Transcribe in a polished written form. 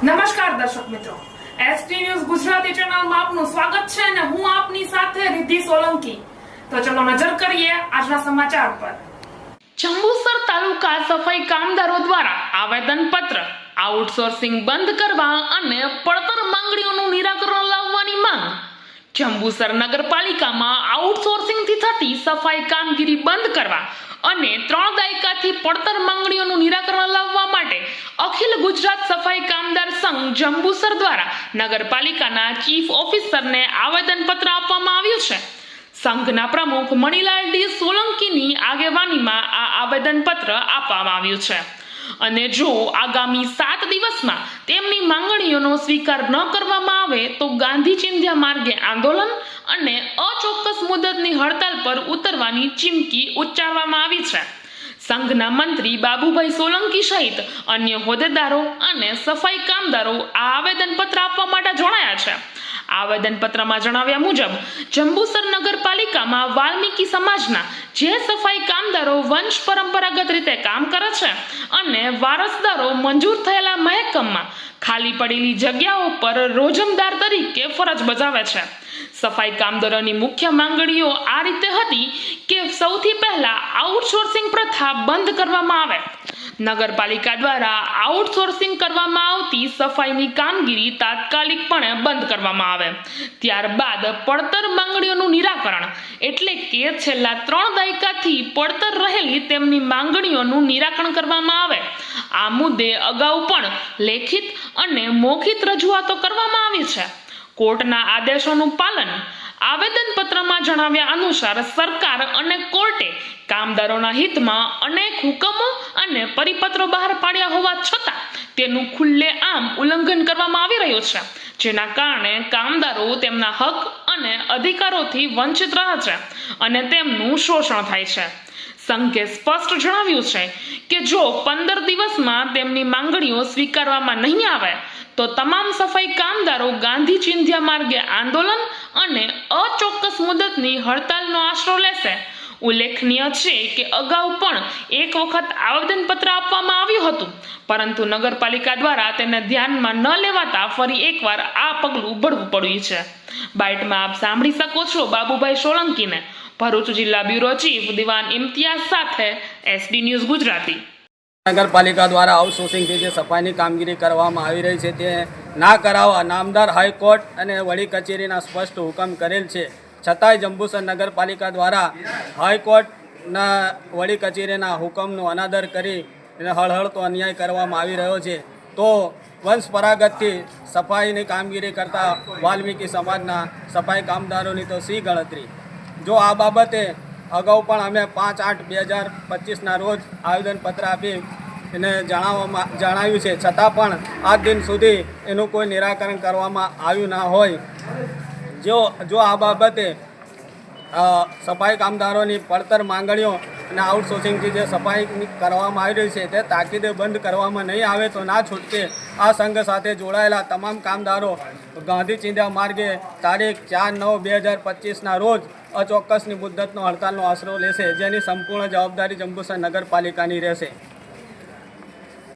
નમસ્કાર દર્શક મિત્રો, એસટી ન્યૂઝ ગુજરાતી ચેનલમાં આપનું સ્વાગત છે અને હું આપની સાથે રિદ્ધિ સોલંકી। તો ચલો નજર કરીએ આજના સમાચાર પર। જંબુસર તાલુકા સફાઈ કામદારો દ્વારા આવેદનપત્ર, આઉટસોર્સિંગ બંધ કરવા અને પડતર માંગણીઓનું નિરાકરણ લાવવાની માંગ। જંબુસર નગરપાલિકામાં આઉટસોર્સિંગથી થતી સફાઈ કામગીરી બંધ કરવા અને 3 દાયકાથી પડતર માંગણીઓનું નિરાકરણ લાવવા માટે અખિલ ગુજરાત સફાઈ કામદાર સંઘ જંબુસર દ્વારા નગરપાલિકાના ચીફ ઓફિસરને આવેદનપત્ર આપવામાં આવ્યું છે। સંઘના પ્રમુખ મણીલાલ ડી સોલંકીની આગેવાનીમાં આ આવેદનપત્ર આપવામાં આવ્યું છે અને જો આગામી 7 દિવસમાં તેમની માંગણીઓનો સ્વીકાર ન કરવામાં આવે તો ગાંધી ચિંધ્યા માર્ગે આંદોલન અને અચોક્કસ મુદતની હડતાલ પર ઉતરવાની ચીમકી ઉચ્ચારવામાં આવી છે। સંઘના મંત્રી બાબુભાઈ સોલંકી સહિત અન્ય હોદ્દેદારો અને સફાઈ કામદારો આ આવેદનપત્ર આપવા માટે જોડાયા છે। આવેદનપત્રમાં જણાવ્યા મુજબ જંબુસર નગરપાલિકામાં વાલ્મીકી સમાજના જે સફાઈ કામદારો વંશ પરંપરાગત રીતે કામ કરે છે અને વારસદારો મંજૂર થયેલા મહેકમમાં ખાલી પડેલી જગ્યાઓ પર રોજમદાર તરીકે ફરજ બજાવે છે। સફાઈ કામદારોની મુખ્ય માંગણીઓ આ રીતે હતી કે સૌથી પહેલા આઉટસોર્સિંગ પ્રથા બંધ કરવામાં આવે। નગરપાલિકા દ્વારા આઉટસોર્સિંગ કરવામાં આવતી સફાઈની કામગીરી તાત્કાલિકપણે બંધ કરવામાં આવે। ત્યારબાદ પડતર માંગણીઓનું નિરાકરણ એટલે કે છેલ્લા 3 દાયકાથી પડતર રહેલી તેમની માંગણીઓનું નિરાકરણ કરવામાં આવે। આ મુદ્દે અગાઉ પણ લેખિત અને મૌખિક રજૂઆતો કરવામાં આવી છે। કોર્ટના આદેશોનું પાલન। આવેદનપત્રમાં જણાવ્યા અનુસાર સરકાર અને કોર્ટે કામદારોના હિતમાં અનેક હુકમો અને પરિપત્રો બહાર પાડ્યા હોવા છતાં તેનું ખુલ્લેઆમ ઉલ્લંઘન કરવામાં આવી રહ્યું છે, જેના કારણે કામદારો તેમના હક અને અધિકારોથી વંચિત રહે છે અને તેમનું શોષણ થાય છે। સંઘે સ્પષ્ટ જણાવ્યું છે કે જો 15 દિવસમાં તેમની માંગણીઓ સ્વીકારવામાં નહીં આવે તો તમામ સફાઈ કામદારો ગાંધી ચિંધ્યા માર્ગે આંદોલન અને અચોક્કસ મુદતની હડતાલનો આશરો લેશે। ઉલ્લેખનીય છે કે અગાઉ પણ એક વખત આવેદનપત્ર આપવામાં આવ્યું હતું, પરંતુ નગરપાલિકા દ્વારા તેને ધ્યાનમાં ન લેવાતા ફરી એકવાર આ પગલું ભરવું પડ્યું છે। બાઇટમાં આપ સાંભળી શકો છો બાબુભાઈ સોલંકીને। ભરૂચ જિલ્લા બ્યુરો ચીફ દિવાન ઇમ્તિયાઝ સાથે એસડી ન્યૂઝ ગુજરાતી। નગરપાલિકા દ્વારા આઉટસોર્સિંગથી જે સફાઈની કામગીરી કરવામાં આવી રહી છે તે ના કરાવવા નામદાર હાઈકોર્ટ અને વડી કચેરીના સ્પષ્ટ હુકમ કરેલ છે, છતાંય જંબુસર નગરપાલિકા દ્વારા હાઈકોર્ટના વડી કચેરીના હુકમનો અનાદર કરી અને હળહળતો અન્યાય કરવામાં આવી રહ્યો છે। તો વંશપરાગતથી સફાઈની કામગીરી કરતા વાલ્મીકી સમાજના સફાઈ કામદારોની તો સી ગણતરી। જો આ બાબતે અગાઉ પણ અમે 5/8/2025ના રોજ આવેદનપત્ર આપી એને જણાવ્યું છે, છતાં પણ આજ દિન સુધી એનું કોઈ નિરાકરણ કરવામાં આવ્યું ના હોય। જો આ બાબતે સફાઈ કામદારોની પડતર માંગણીઓ અને આઉટસોર્સિંગથી જે સફાઈ કરવામાં આવી રહી છે તે તાકીદે બંધ કરવામાં નહીં આવે તો ના છૂટકે આ સંઘ સાથે જોડાયેલા તમામ કામદારો ગાંધી ચિંધ્યા માર્ગે તારીખ 4/9/2025ના રોજ અચોક્કસની મુદ્દતનો હડતાલનો આશરો લેશે, જેની સંપૂર્ણ જવાબદારી જંબુસર નગરપાલિકાની રહેશે।